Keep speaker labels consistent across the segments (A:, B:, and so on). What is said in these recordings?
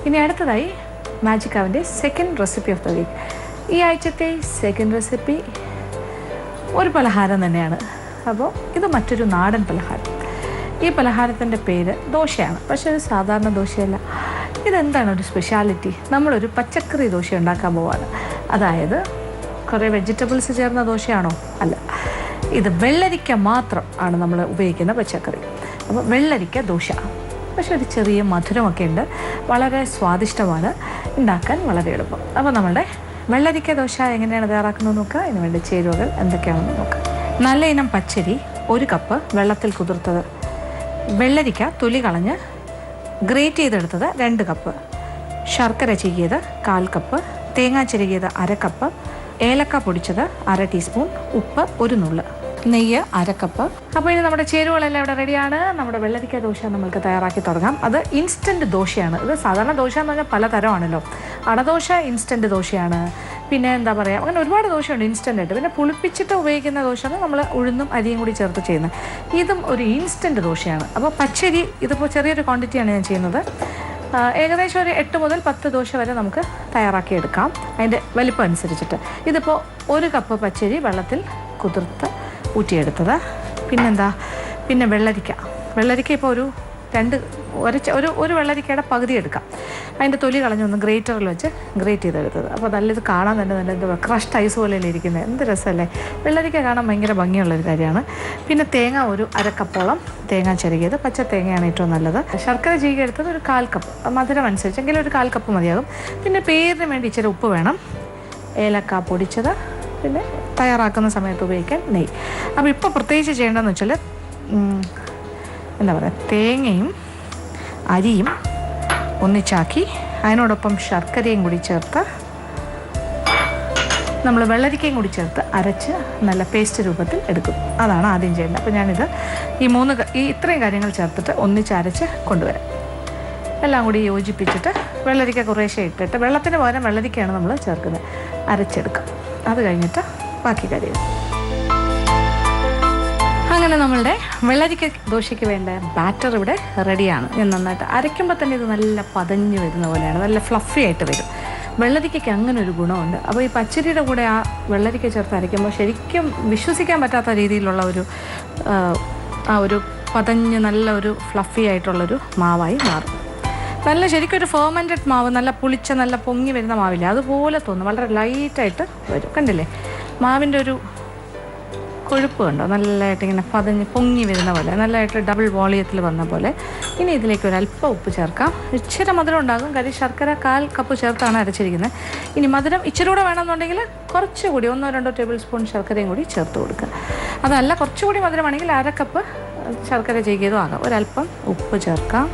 A: ഇനി അടുത്തതായി മാജിക് അവൻ്റെ second recipe of the week. ഈ ആഴ്ചത്തെ സെക്കൻഡ് റെസിപ്പി ഒരു പലഹാരം തന്നെയാണ്. അപ്പോൾ ഇത് മറ്റൊരു നാടൻ പലഹാരം. ഈ പലഹാരത്തിൻ്റെ പേര് ദോശയാണ്. പക്ഷേ ഒരു സാധാരണ ദോശയല്ല. ഇതെന്താണ് ഒരു സ്പെഷ്യാലിറ്റി? നമ്മളൊരു പച്ചക്കറി ദോശ ഉണ്ടാക്കാൻ പോവാണ്. അതായത് കുറേ വെജിറ്റബിൾസ് ചേർന്ന ദോശയാണോ? അല്ല, ഇത് വെള്ളരിക്ക മാത്രം ആണ് നമ്മൾ ഉപയോഗിക്കുന്ന പച്ചക്കറി. അപ്പോൾ വെള്ളരിക്ക ദോശ. പക്ഷെ ഒരു ചെറിയ മധുരമൊക്കെ ഉണ്ട്. വളരെ സ്വാദിഷ്ടമാണ്, ഉണ്ടാക്കാൻ വളരെ എളുപ്പം. അപ്പോൾ നമ്മളുടെ വെള്ളരിക്ക ദോശ എങ്ങനെയാണ് തയ്യാറാക്കുന്നത് നോക്കുക. ഇതിന് വേണ്ടി ചേരുവകൾ എന്തൊക്കെയാണെന്ന് നോക്കാം. നല്ല ഇനം പച്ചരി 1 കപ്പ് വെള്ളത്തിൽ കുതിർത്തത്, വെള്ളരിക്ക തൊലി കളഞ്ഞ് ഗ്രേറ്റ് ചെയ്തെടുത്തത് 2 കപ്പ്, ശർക്കര ചികിയത് 1/4 കപ്പ്, തേങ്ങ ചിരകിയത് 1/2 കപ്പ്, ഏലക്ക പൊടിച്ചത് 1/2 ടീസ്പൂൺ, ഉപ്പ് 1 നുള്ള്, നെയ്യ് 1/2 കപ്പ്. അപ്പോൾ ഇനി നമ്മുടെ ചേരുവകളെല്ലാം ഇവിടെ റെഡിയാണ്. നമ്മുടെ വെള്ളരിക്ക ദോശ നമുക്ക് തയ്യാറാക്കി തുടങ്ങാം. അത് ഇൻസ്റ്റൻറ്റ് ദോശയാണ്. ഇത് സാധാരണ ദോശ എന്ന് പറഞ്ഞാൽ പലതരമാണല്ലോ. അടദോശ ഇൻസ്റ്റൻറ്റ് ദോശയാണ്. പിന്നെ എന്താ പറയുക, അങ്ങനെ ഒരുപാട് ദോശയുണ്ട് ഇൻസ്റ്റൻ്റ് ആയിട്ട്. പിന്നെ പുളിപ്പിച്ചിട്ട് ഉപയോഗിക്കുന്ന ദോശ നമ്മൾ ഉഴുന്നും അരിയും കൂടി ചേർത്ത് ചെയ്യുന്നത്. ഇതും ഒരു ഇൻസ്റ്റൻറ്റ് ദോശയാണ്. അപ്പോൾ പച്ചരി ഇതിപ്പോൾ ചെറിയൊരു ക്വാണ്ടിറ്റിയാണ് ഞാൻ ചെയ്യുന്നത്. ഏകദേശം ഒരു 8 മുതൽ 10 ദോശ വരെ നമുക്ക് തയ്യാറാക്കിയെടുക്കാം, അതിൻ്റെ വലിപ്പം അനുസരിച്ചിട്ട്. ഇതിപ്പോൾ 1 കപ്പ് പച്ചരി വെള്ളത്തിൽ കുതിർത്ത് ഊറ്റിയെടുത്തത്. പിന്നെ വെള്ളരിക്ക ഇപ്പോൾ ഒരു വെള്ളരിക്കയുടെ പകുതി എടുക്കാം. അതിൻ്റെ തൊലി കളഞ്ഞൊന്ന് ഗ്രേറ്ററിൽ വെച്ച് ഗ്രേറ്റ് ചെയ്തെടുത്തത്. അപ്പോൾ നല്ലത് കാണാൻ തന്നെ നല്ല ക്രഷ്ഡ് ഐസ് പോലെയല്ലേ ഇരിക്കുന്നത്. എന്ത് രസമല്ലേ! വെള്ളരിക്ക കാണാൻ ഭയങ്കര ഭംഗിയുള്ളൊരു കാര്യമാണ്. പിന്നെ തേങ്ങ ഒരു 1/2 കപ്പോളം തേങ്ങ ചിരകിയത്, പച്ച തേങ്ങയാണ് ഏറ്റവും നല്ലത്. ശർക്കര ചീകി എടുത്തത് ഒരു 1/4 കപ്പ്, മധുരം അനുസരിച്ചെങ്കിലും ഒരു 1/4 കപ്പ് മതിയാകും. പിന്നെ പേരിന് വേണ്ടി ഇച്ചിരി ഉപ്പ് വേണം, ഏലക്ക പൊടിച്ചത്, പിന്നെ തയ്യാറാക്കുന്ന സമയത്ത് ഉപയോഗിക്കാൻ നെയ്യ്. അപ്പോൾ ഇപ്പോൾ പ്രത്യേകിച്ച് ചെയ്യേണ്ടതെന്ന് വെച്ചാൽ എന്താ പറയുക, തേങ്ങയും അരിയും ഒന്നിച്ചാക്കി അതിനോടൊപ്പം ശർക്കരയും കൂടി ചേർത്ത് നമ്മൾ വെള്ളരിക്കയും കൂടി ചേർത്ത് അരച്ച് നല്ല പേസ്റ്റ് രൂപത്തിൽ എടുക്കും. അതാണ് ആദ്യം ചെയ്യേണ്ടത്. അപ്പോൾ ഞാനിത് ഇത്രയും കാര്യങ്ങൾ ചേർത്തിട്ട് ഒന്നിച്ച് അരച്ച് കൊണ്ടുവരാം. എല്ലാം കൂടി യോജിപ്പിച്ചിട്ട് വെള്ളരിക്ക കുറേശ്ശെ ഇട്ടിട്ട്, വെള്ളത്തിന് പകരം വെള്ളരിക്കയാണ് നമ്മൾ ചേർക്കുന്നത്, അരച്ചെടുക്കാം. അത് കഴിഞ്ഞിട്ട് ബാക്കി കാര്യങ്ങൾ. അങ്ങനെ നമ്മളുടെ വെള്ളരിക്ക ദോശയ്ക്ക് വേണ്ട ബാറ്റർ ഇവിടെ റെഡിയാണ്. ഞാൻ നന്നായിട്ട് അരയ്ക്കുമ്പോൾ തന്നെ ഇത് നല്ല പതഞ്ഞ് വരുന്ന പോലെയാണ്, നല്ല ഫ്ലഫി ആയിട്ട് വരും. വെള്ളരിക്കയ്ക്ക് അങ്ങനെ ഒരു ഗുണമുണ്ട്. അപ്പോൾ ഈ പച്ചരിയുടെ കൂടെ ആ വെള്ളരിക്ക ചേർത്ത് അരയ്ക്കുമ്പോൾ ശരിക്കും വിശ്വസിക്കാൻ പറ്റാത്ത രീതിയിലുള്ള ഒരു പതഞ്ഞ് നല്ല ഒരു ഫ്ലഫി ആയിട്ടുള്ളൊരു മാവായി മാറും. നല്ല ശരിക്കും ഒരു ഫെർമെൻറ്റഡ് മാവ്, നല്ല പുളിച്ച നല്ല പൊങ്ങി വരുന്ന മാവില്ല, അതുപോലെ തോന്നും. വളരെ ലൈറ്റായിട്ട് വരും. കണ്ടില്ലേ, മാവിൻ്റെ ഒരു കൊഴുപ്പ് കണ്ടോ, നല്ലതായിട്ട് ഇങ്ങനെ പൊങ്ങി വരുന്ന പോലെ, നല്ലതായിട്ട് ഡബിൾ വോളിയത്തിൽ വന്ന പോലെ. ഇനി ഇതിലേക്ക് ഒരല്പം ഉപ്പ് ചേർക്കാം. ഇച്ചിരി മധുരം ഉണ്ടാകും, കാര്യം ശർക്കര 1/4 കപ്പ് ചേർത്താണ് അരച്ചിരിക്കുന്നത്. ഇനി മധുരം ഇച്ചിരി കൂടെ വേണമെന്നുണ്ടെങ്കിൽ കുറച്ചുകൂടി 1-2 ടേബിൾ സ്പൂൺ ശർക്കരയും കൂടി ചേർത്ത് കൊടുക്കുക. അതല്ല കുറച്ചുകൂടി മധുരമാണെങ്കിൽ 1/2 കപ്പ് ശർക്കര ചെയ്തതും ആകാം. ഒരല്പം ഉപ്പ് ചേർക്കാം.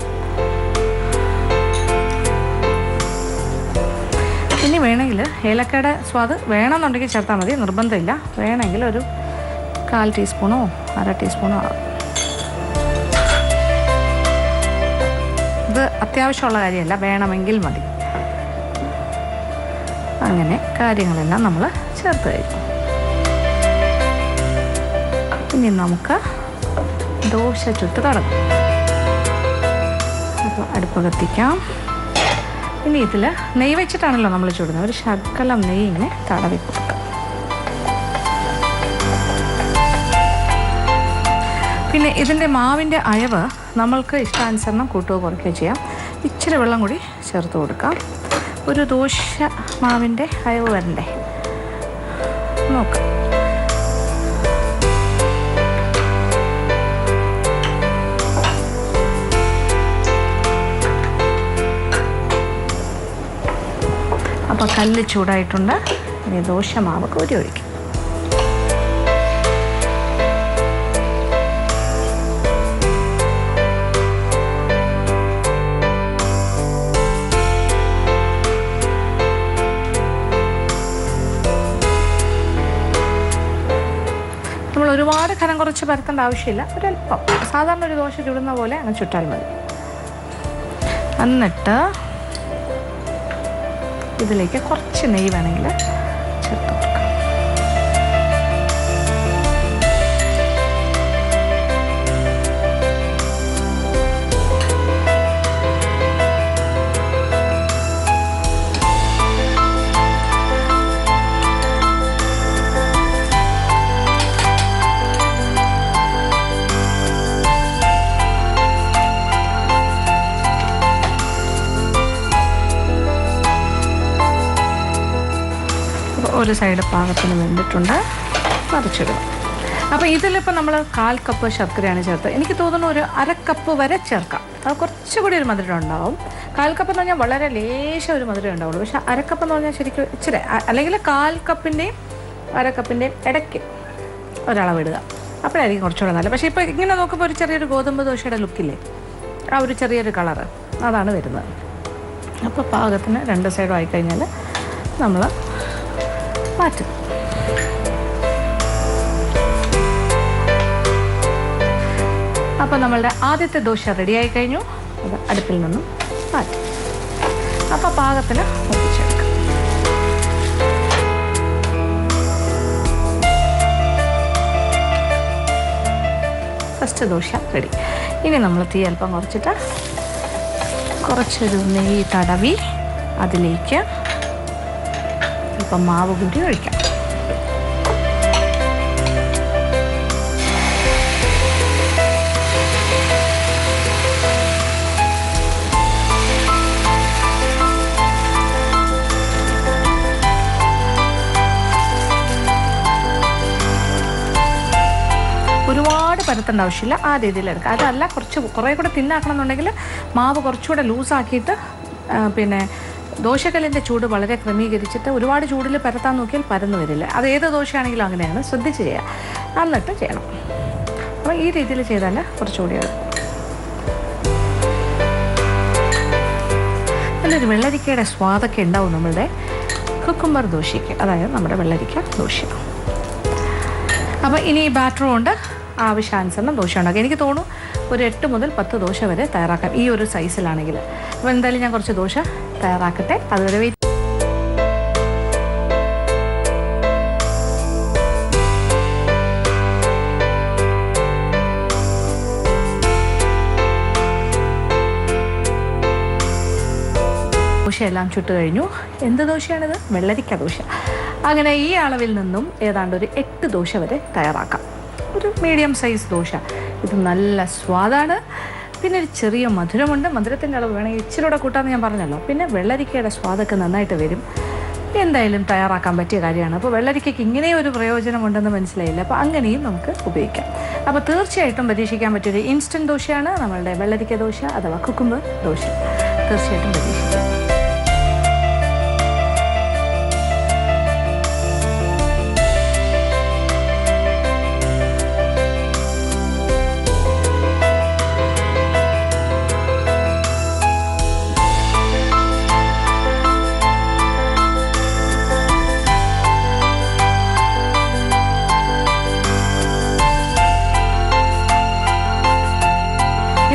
A: ഇനി വേണമെങ്കിൽ ഏലക്കയുടെ സ്വാദ് വേണമെന്നുണ്ടെങ്കിൽ ചേർത്താൽ മതി, നിർബന്ധമില്ല. വേണമെങ്കിൽ ഒരു 1/4 ടീസ്പൂണോ 1/2 ടീസ്പൂണോ ആകും. ഇത് അത്യാവശ്യമുള്ള കാര്യമല്ല, വേണമെങ്കിൽ മതി. അങ്ങനെ കാര്യങ്ങളെല്ലാം നമ്മൾ ചേർത്ത് കഴിക്കും. ഇനി നമുക്ക് ദോശ ചുട്ട് തുടങ്ങാം. അപ്പോൾ അടുപ്പ് കത്തിക്കാം. ഇനി ഇതിൽ നെയ്യ് വെച്ചിട്ടാണല്ലോ നമ്മൾ ചുടുന്നത്. ഒരു ശകലം നെയ്യ് ഇങ്ങനെ തടവി കൊടുക്കാം. പിന്നെ ഇതിൻ്റെ മാവിൻ്റെ അയവ് നമ്മൾക്ക് ഇഷ്ടാനുസരണം കൂട്ടുകയോ കുറയ്ക്കുകയോ ചെയ്യാം. ഇച്ചിരി വെള്ളം കൂടി ചേർത്ത് കൊടുക്കാം. ഒരു ദോശ മാവിൻ്റെ അയവ് വരണ്ടേ, നോക്കാം. അപ്പോൾ കല്ല് ചൂടായിട്ടുണ്ട്. ഇനി ദോശ മാവ് കോരി ഒഴിക്കും. നമ്മൾ ഒരുപാട് കനം കുറച്ച് പരത്തേണ്ട ആവശ്യമില്ല. ഒരല്പം സാധാരണ ഒരു ദോശ ചുടുന്ന പോലെ അങ്ങ് ചുട്ടാൽ മതി. എന്നിട്ട് ഇതിലേക്ക് കുറച്ച് നെയ്യ് വേണമെങ്കിൽ ചേർത്ത് കൊടുക്കാം. ഒരു സൈഡ് പാകത്തിന് വെന്തിട്ടുണ്ട്, മറിച്ചിടുക. അപ്പോൾ ഇതിലിപ്പോൾ നമ്മൾ 1/4 കപ്പ് ശർക്കരയാണ് ചേർത്തത്. എനിക്ക് തോന്നുന്നു ഒരു 1/2 കപ്പ് വരെ ചേർക്കാം. അത് കുറച്ചുകൂടി ഒരു മധുരം ഉണ്ടാവും. 1/4 കപ്പ് എന്ന് പറഞ്ഞാൽ വളരെ ലേശം ഒരു മധുരം ഉണ്ടാവുള്ളൂ. പക്ഷേ 1/2 കപ്പ് എന്ന് പറഞ്ഞാൽ ശരിക്കും ഇച്ചിരി, അല്ലെങ്കിൽ 1/4 കപ്പിൻ്റെയും 1/2 കപ്പിൻ്റെയും ഇടയ്ക്ക് ഒരളവിടുക. അപ്പോഴായിരിക്കും കുറച്ചുകൂടെ നല്ല. പക്ഷേ ഇപ്പോൾ ഇങ്ങനെ നോക്കുമ്പോൾ ഒരു ചെറിയൊരു ഗോതമ്പ് ദോശയുടെ ലുക്കില്ലേ, ആ ഒരു ചെറിയൊരു കളറ് അതാണ് വരുന്നത്. അപ്പോൾ പാകത്തിന് 2 സൈഡും ആയിക്കഴിഞ്ഞാൽ നമ്മൾ മാറ്റും. അപ്പോൾ നമ്മളുടെ ആദ്യത്തെ ദോശ റെഡിയായി കഴിഞ്ഞു. അത് അടുപ്പിൽ നിന്നും മാറ്റും. അപ്പോൾ പാകത്തിന് ഒപ്പിച്ചെടുക്കാം. First dosa ready. ഇനി നമ്മൾ തീ അല്പം കുറച്ചിട്ട് കുറച്ചൊരു നെയ്യ് തടവി അതിലേക്ക് ഇപ്പം മാവ് കൂടി ഒഴിക്കാം. ഒരുപാട് പരത്തേണ്ട ആവശ്യമില്ല, ആ രീതിയിൽ എടുക്കുക. അതല്ല കുറേ കൂടെ തിന്നാക്കണം എന്നുണ്ടെങ്കിൽ മാവ് കുറച്ചുകൂടെ ലൂസാക്കിയിട്ട് പിന്നെ ദോശക്കല്ലിൻ്റെ ചൂട് വളരെ ക്രമീകരിച്ചിട്ട് ഒരുപാട് ചൂടിൽ പരത്താൻ നോക്കിയാൽ പരന്നു വരില്ല. അത് ഏത് ദോശയാണെങ്കിലും അങ്ങനെയാണ്, ശ്രദ്ധിച്ച് ചെയ്യുക. എന്നിട്ട് ചെയ്യണം. അപ്പോൾ ഈ രീതിയിൽ ചെയ്താൽ കുറച്ചുകൂടി നല്ലൊരു വെള്ളരിക്കയുടെ സ്വാദൊക്കെ ഉണ്ടാവും നമ്മളുടെ കുക്കുംബർ ദോശയ്ക്ക്, അതായത് നമ്മുടെ വെള്ളരിക്ക ദോശ. അപ്പോൾ ഇനി ഈ ബാറ്റർ കൊണ്ട് ആവശ്യാനുസരണം ദോശ ഉണ്ടാക്കുക. എനിക്ക് തോന്നുന്നു ഒരു 8 മുതൽ 10 ദോശ വരെ തയ്യാറാക്കാം ഈ ഒരു സൈസിലാണെങ്കിൽ. അപ്പോൾ എന്തായാലും ഞാൻ കുറച്ച് ദോശ തയ്യാറാക്കട്ടെ, അതുവരെ വെയിറ്റ്. ദോശയെല്ലാം ചുട്ട് കഴിഞ്ഞു. എന്ത് ദോശയാണിത്? വെള്ളരിക്ക ദോശ. അങ്ങനെ ഈ അളവിൽ നിന്നും ഏതാണ്ട് ഒരു 8 ദോശ വരെ തയ്യാറാക്കാം. ഒരു മീഡിയം സൈസ് ദോശ. ഇത് നല്ല സ്വാദാണ്, പിന്നെ ഒരു ചെറിയ മധുരമുണ്ട്. മധുരത്തിൻ്റെ അളവ് വേണമെങ്കിൽ ഇച്ചിരി കൂടെ കൂട്ടാമെന്ന് ഞാൻ പറഞ്ഞല്ലോ. പിന്നെ വെള്ളരിക്കയുടെ സ്വാദൊക്കെ നന്നായിട്ട് വരും. എന്തായാലും തയ്യാറാക്കാൻ പറ്റിയ കാര്യമാണ്. അപ്പോൾ വെള്ളരിക്കയ്ക്ക് ഇങ്ങനെയും ഒരു പ്രയോജനമുണ്ടെന്ന് മനസ്സിലായില്ല. അപ്പോൾ അങ്ങനെയും നമുക്ക് ഉപയോഗിക്കാം. അപ്പോൾ തീർച്ചയായിട്ടും പരീക്ഷിക്കാൻ പറ്റിയൊരു ഇൻസ്റ്റൻറ്റ് ദോശയാണ് നമ്മളുടെ വെള്ളരിക്ക ദോശ അഥവാ കുക്കുംബർ ദോശ. തീർച്ചയായിട്ടും പരീക്ഷിക്കാം.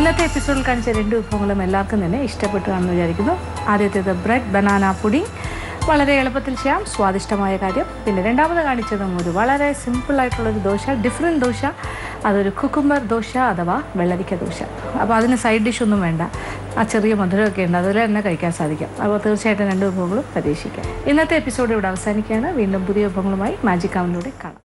A: ഇന്നത്തെ എപ്പിസോഡിൽ കാണിച്ച 2 വിഭവങ്ങളും എല്ലാവർക്കും തന്നെ ഇഷ്ടപ്പെട്ടു കാണുമെന്ന് വിചാരിക്കുന്നു. ആദ്യത്തേത് ബ്രെഡ് ബനാന പുഡിംഗ്, വളരെ എളുപ്പത്തിൽ ചെയ്യാം, സ്വാദിഷ്ടമായ കാര്യം. പിന്നെ രണ്ടാമത് കാണിച്ചതും ഒരു വളരെ സിമ്പിളായിട്ടുള്ളൊരു ദോശ, ഡിഫറെൻറ്റ് ദോശ. അതൊരു കുക്കുംബർ ദോശ അഥവാ വെള്ളരിക്ക ദോശ. അപ്പോൾ അതിന് സൈഡ് ഡിഷൊന്നും വേണ്ട, ആ ചെറിയ മധുരമൊക്കെ ഉണ്ട്, അതിൽ തന്നെ കഴിക്കാൻ സാധിക്കും. അപ്പോൾ തീർച്ചയായിട്ടും 2 വിഭവങ്ങളും പരീക്ഷിക്കാം. ഇന്നത്തെ എപ്പിസോഡ് ഇവിടെ അവസാനിക്കുകയാണ്. വീണ്ടും പുതിയ വിഭവങ്ങളുമായി മാജിക് അവനിലൂടെ കാണാം.